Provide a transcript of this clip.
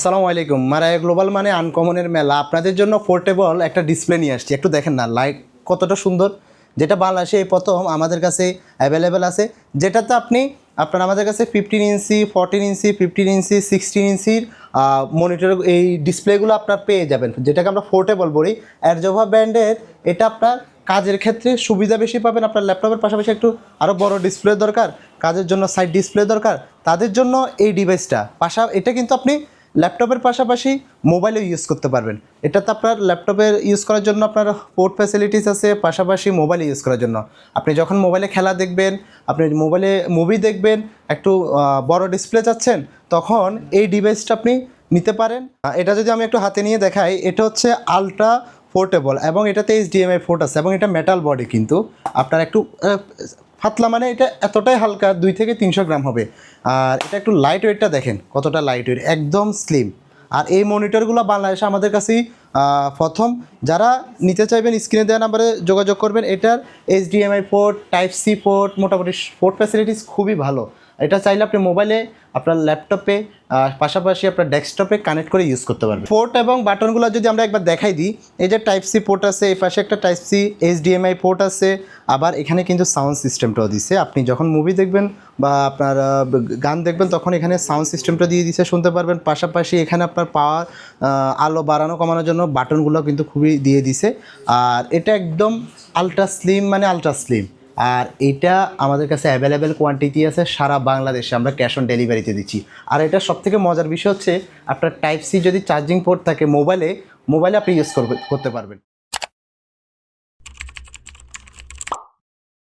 আসসালামু আলাইকুম। মারায়া গ্লোবাল মানে আনকমনের মেলা আপনাদের জন্য পোর্টেবল একটা ডিসপ্লে নিয়ে আসছি। একটু দেখেন না লাইট কতটা সুন্দর, যেটা বাংলাদেশে এই প্রথম আমাদের কাছে অ্যাভেলেবেল আছে। যেটাতে আপনার আমাদের কাছে 15 ইঞ্চি, 14 ইঞ্চি, 15 ইঞ্চি, 16 ইঞ্চির মনিটর এই ডিসপ্লেগুলো আপনার পেয়ে যাবেন, যেটাকে আমরা পোর্টেবল বলি। এরজোভা ব্র্যান্ডের এটা আপনার কাজের ক্ষেত্রে সুবিধা বেশি পাবেন। আপনার ল্যাপটপের পাশাপাশি একটু আরও বড় ডিসপ্লে দরকার, কাজের জন্য সাইড ডিসপ্লে দরকার, তাদের জন্য এই ডিভাইসটা এটা কিন্তু আপনি ল্যাপটপের পাশাপাশি মোবাইলেও ইউজ করতে পারবেন। এটাতে আপনার ল্যাপটপের ইউজ করার জন্য আপনার পোর্ট ফ্যাসিলিটিস আছে, পাশাপাশি মোবাইলে ইউজ করার জন্য আপনি যখন মোবাইলে খেলা দেখবেন, আপনি মোবাইলে মুভি দেখবেন, একটু বড় ডিসপ্লে চাচ্ছেন, তখন এই ডিভাইসটা আপনি নিতে পারেন। এটা যদি আমি একটু হাতে নিয়ে দেখাই, এটা হচ্ছে আলট্রা পোর্টেবল এবং এটাতে HDMI পোর্ট আছে এবং এটা মেটাল বডি, কিন্তু আপনার একটু পাতলা, মানে এটা এতটাই হালকা, 2 থেকে 300 গ্রাম হবে। আর এটা একটু লাইট ওয়েটটা দেখেন কতটা লাইট ওয়েট, একদম স্লিম। আর এই মনিটরগুলো বাংলাদেশে আমাদের কাছেই প্রথম। যারা নিতে চাইবেন স্ক্রিনে দেওয়া নাম্বারে যোগাযোগ করবেন। এটার HDMI port, type C port, মোটামুটি পোর্ট ফ্যাসিলিটিস খুবই ভালো। এটা চাইলে আপনি মোবাইলে, আপনার ল্যাপটপে, পাশাপাশি আপনার ডেস্কটপে কানেক্ট করে ইউজ করতে পারবেন। পোর্ট এবং বাটনগুলো যদি আমরা একবার দেখাই দিই, এই যে টাইপ সি পোর্ট আছে, এই পাশে একটা টাইপ সি HDMI পোর্ট আছে, আবার এখানে কিন্তু সাউন্ড সিস্টেমটাও দিছে। আপনি যখন মুভি দেখবেন বা আপনার গান দেখবেন, তখন এখানে সাউন্ড সিস্টেমটা দিয়ে দিছে, শুনতে পারবেন। পাশাপাশি এখানে আপনার পাওয়ার, আলো বাড়ানো কমানোর জন্য বাটনগুলো কিন্তু খুবই দিয়ে দিছে। আর এটা একদম আলট্রা স্লিম, মানে আলট্রা স্লিম। আর এটা আমাদের কাছে অ্যাভেলেবেল কোয়ান্টিটি আছে সারা বাংলাদেশে, আমরা ক্যাশ অন ডেলিভারিতে দিচ্ছি। আর এটা সবথেকে মজার বিষয় হচ্ছে, আপনার টাইপ সি যদি চার্জিং পোর্ট থাকে মোবাইলে আপনি ইউজ করতে পারবেন।